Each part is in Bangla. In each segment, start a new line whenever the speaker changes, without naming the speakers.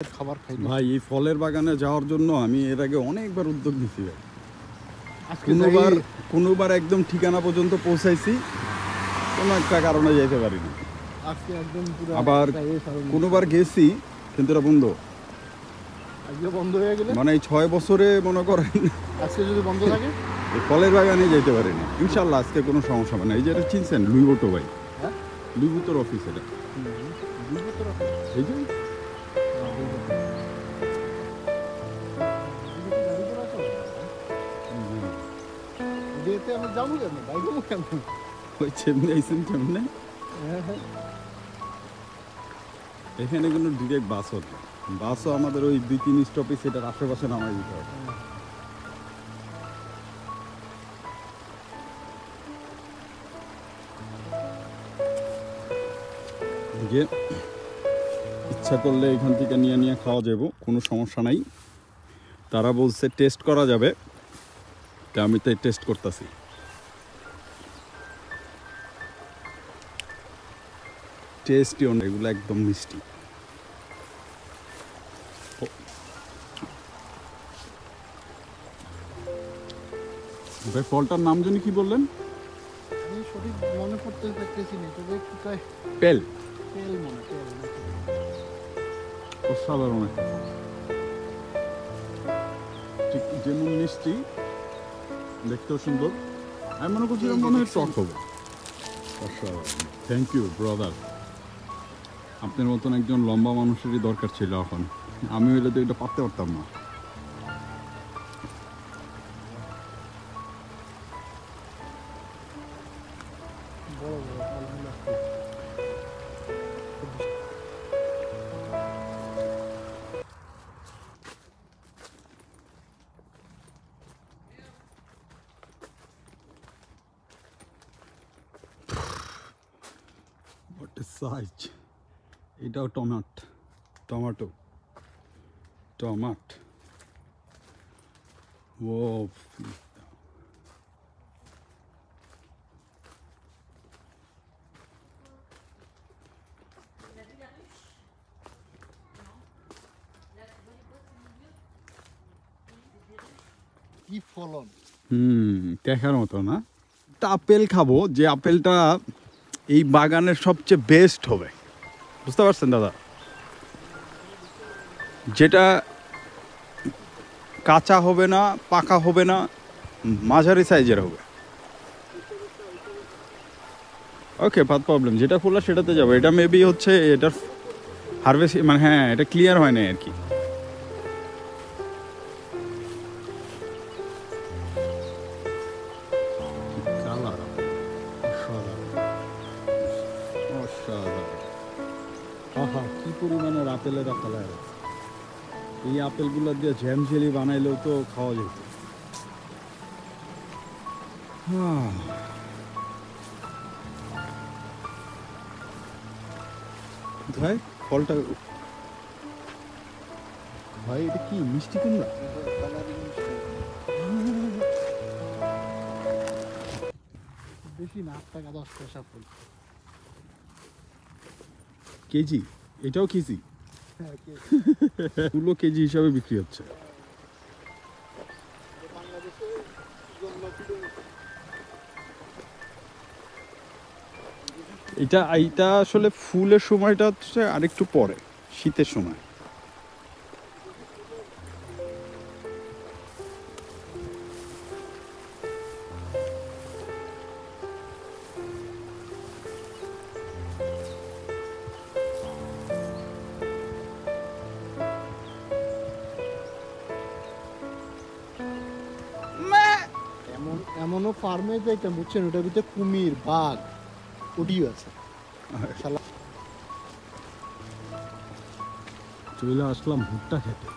খাবার খাই
ভাই। এই ফলের বাগানে যাওয়ার জন্য আমি এর আগে অনেকবার উদ্যোগ নিয়েছি ভাই। কোনোবার একদম ঠিকানা পর্যন্ত পৌঁছাইছি, কোনো একটা কারণে যেতে পারিনি। আবার কোনোবার গেছি কিন্তু এটা বন্ধ,
বন্ধ হয়ে গেলে
মানে এই 6 বছরে মনে করেন
আজকে যদি বন্ধ থাকে
এই ফলের বাগানে যেতে পারিনি। ইনশাল্লাহ আজকে কোনো সমস্যা হবে না। এই যে এটা চিনছেন লুইবোটো ভাই,
হ্যাঁ
লুইবোটোর অফিস এটা। এই যে
আমি যাবো কেন, বাইরে কেন?
ওই চেমনি আইসেন কেমনে? এখানে কোনো ডিরেক্ট বাসও নেই। বাসও আমাদের ওই 2-3 স্টপেজ সেটার আশেপাশে নামাই দিতে হবে। যে ইচ্ছা করলে এখান থেকে নিয়ে খাওয়া যাবে, কোনো সমস্যা নাই। তারা বলছে টেস্ট করা যাবে, তা আমি তাই টেস্ট করতেছি। টেস্টি অনেক, এগুলো একদম মিষ্টি। ভাই ফলটার নাম জানি কি বললেন?
আমি সঠিক মনে করতে পারতেছি না, তবে কোথায়
পেল।
তেল মনে তেল
অসাধারণ একটা ফল, ঠিক যেমন মিষ্টি দেখতেও সুন্দর। আমি মনে করছিলাম মনে হয় টক হবে। অসাধারণ, থ্যাংক ইউ ব্রাদার। আপনার মতন একজন লম্বা মানুষেরই দরকার ছিল এখন। আমি হইলে তো এটা পারতে পারতাম না।
বড় বড় ফলগুলো
What a size! এটাও টমেটো। ও
কি ফলন!
দেখার মতো না। একটা আপেল খাবো, যে আপেলটা এই বাগানের সবচেয়ে বেস্ট হবে, বুঝতে পারছেন দাদা? যেটা কাঁচা হবে না, পাকা হবে না, মাঝারি সাইজের হবে। ওকে, বাদ প্রবলেম। যেটা ফুলা সেটাতে যাবে। এটা মেবি হচ্ছে এটার হারভেস্ট, মানে হ্যাঁ, এটা ক্লিয়ার হয় না আর কি। কি পরিমাণের আপেলের কালার আছে! এই আপেলগুলো দিয়ে জ্যাম জেলি বানাইলেও তো খাওয়া যেত। ভাই ফলটা, ভাই এটা কি মিষ্টি কুমড়া?
বেশি না, 8 টাকা 10 পয়সা ফুল
কেজি? এটাও কেজি? পুরো কেজি হিসাবে বিক্রি হচ্ছে। এইটা আসলে ফুলের সময়টা হচ্ছে আরেকটু পরে, শীতের সময়।
এমনও ফার্মে যাইতাম, বুঝছেন, ওটার ভিতরে কুমির, বাঘ, ওটিও আছে।
চলে আসলাম ভুট্টা খেতে।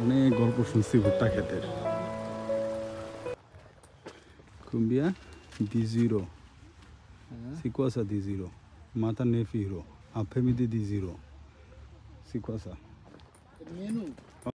অনেক গল্প শুনছি ভুট্টা খেতে। Cumbia di zero, si cosa di zero, mata ne firo, a pemi di zero, si cosa?
Menu